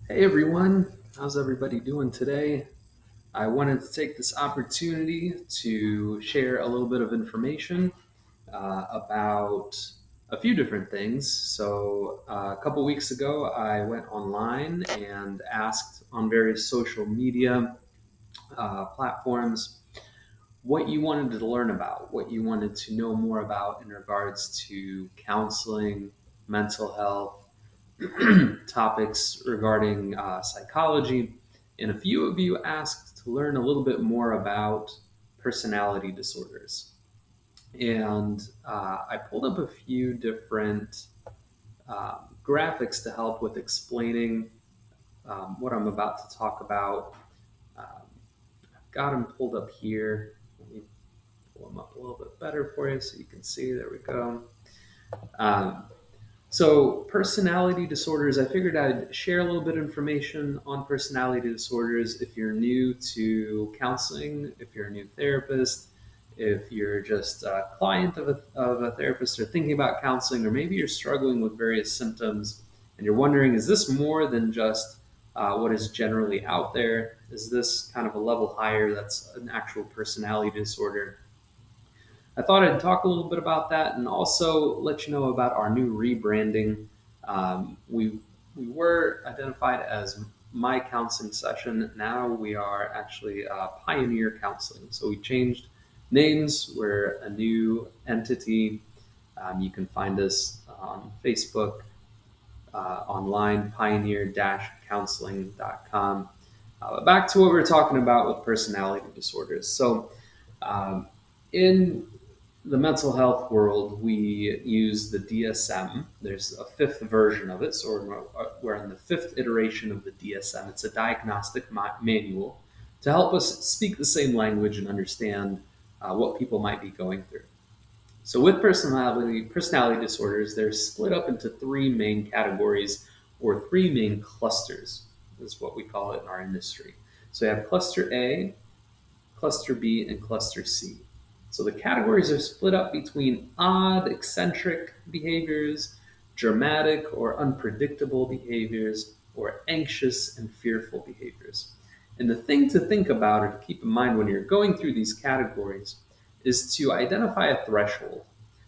Hey everyone, how's everybody doing today? I wanted to take this opportunity to share a little bit of information about a few different things. A couple weeks ago, I went online and asked on various social media platforms what you wanted to learn about, what you wanted to know more about in regards to counseling, mental health, topics regarding psychology, and a few of you asked to learn a little bit more about personality disorders. And I pulled up a few different graphics to help with explaining what I'm about to talk about. I've got them pulled up here. Let me pull them up a little bit better for you so you can see. There we go. Um, So, personality disorders, I figured I'd share a little bit of information on personality disorders if you're new to counseling, if you're a new therapist, if you're just a client of a therapist or thinking about counseling, or maybe you're struggling with various symptoms and you're wondering, is this more than just what is generally out there? Is this kind of a level higher that's an actual personality disorder? I thought I'd talk a little bit about that and also let you know about our new rebranding. We were identified as My Counseling Session. Now we are actually Pioneer Counseling. So we changed names. We're a new entity. You can find us on Facebook, online, pioneer-counseling.com. Back to what we were talking about with personality disorders. Um, in the mental health world, we use the DSM. There's a fifth version of it, so we're in the fifth iteration of the DSM. It's a diagnostic manual to help us speak the same language and understand what people might be going through. So, with personality disorders, they're split up into three main categories or three main clusters, is what we call it in our industry. So, you have cluster A, cluster B, and cluster C. So the categories are split up between odd, eccentric behaviors, dramatic or unpredictable behaviors, or anxious and fearful behaviors. And the thing to think about or to keep in mind when you're going through these categories is to identify a threshold.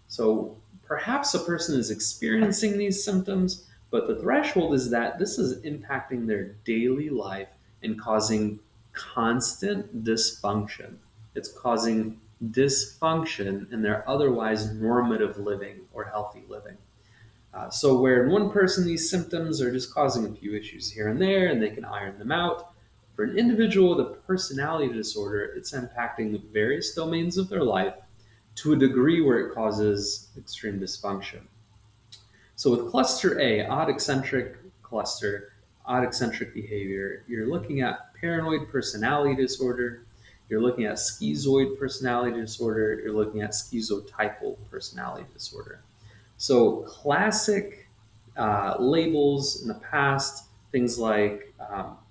So perhaps a person is experiencing these symptoms, but the threshold is that this is impacting their daily life and causing constant dysfunction. It's causing dysfunction in their otherwise normative living or healthy living. So, where in one person these symptoms are just causing a few issues here and there and they can iron them out, for an individual with a personality disorder, it's impacting various domains of their life to a degree where it causes extreme dysfunction. So with cluster A, odd eccentric behavior, you're looking at paranoid personality disorder, you're looking at schizoid personality disorder, you're looking at schizotypal personality disorder. So classic labels in the past, things like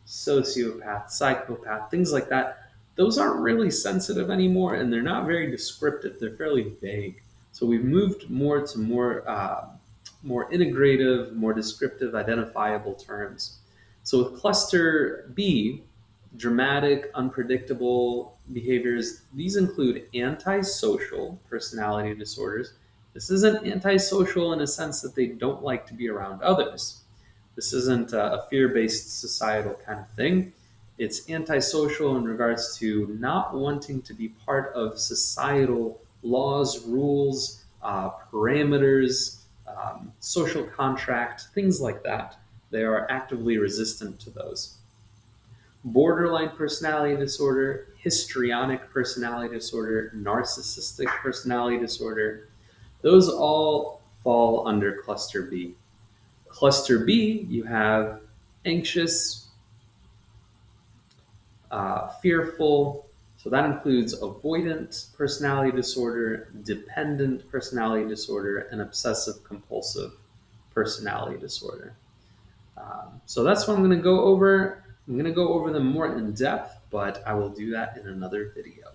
sociopath, psychopath, things like that, those aren't really sensitive anymore and they're not very descriptive. They're fairly vague. So we've moved more integrative, more descriptive, identifiable terms. So with cluster B, dramatic, unpredictable behaviors, these include antisocial personality disorders. This isn't antisocial in a sense that they don't like to be around others. This isn't a fear based societal kind of thing. It's antisocial in regards to not wanting to be part of societal laws, rules, parameters, social contract, things like that. They are actively resistant to those. Borderline personality disorder, histrionic personality disorder, narcissistic personality disorder, those all fall under cluster B. Cluster B, you have anxious, fearful, so that includes avoidant personality disorder, dependent personality disorder, and obsessive compulsive personality disorder. So that's what I'm going to go over. I'm going to go over them more in depth, but I will do that in another video.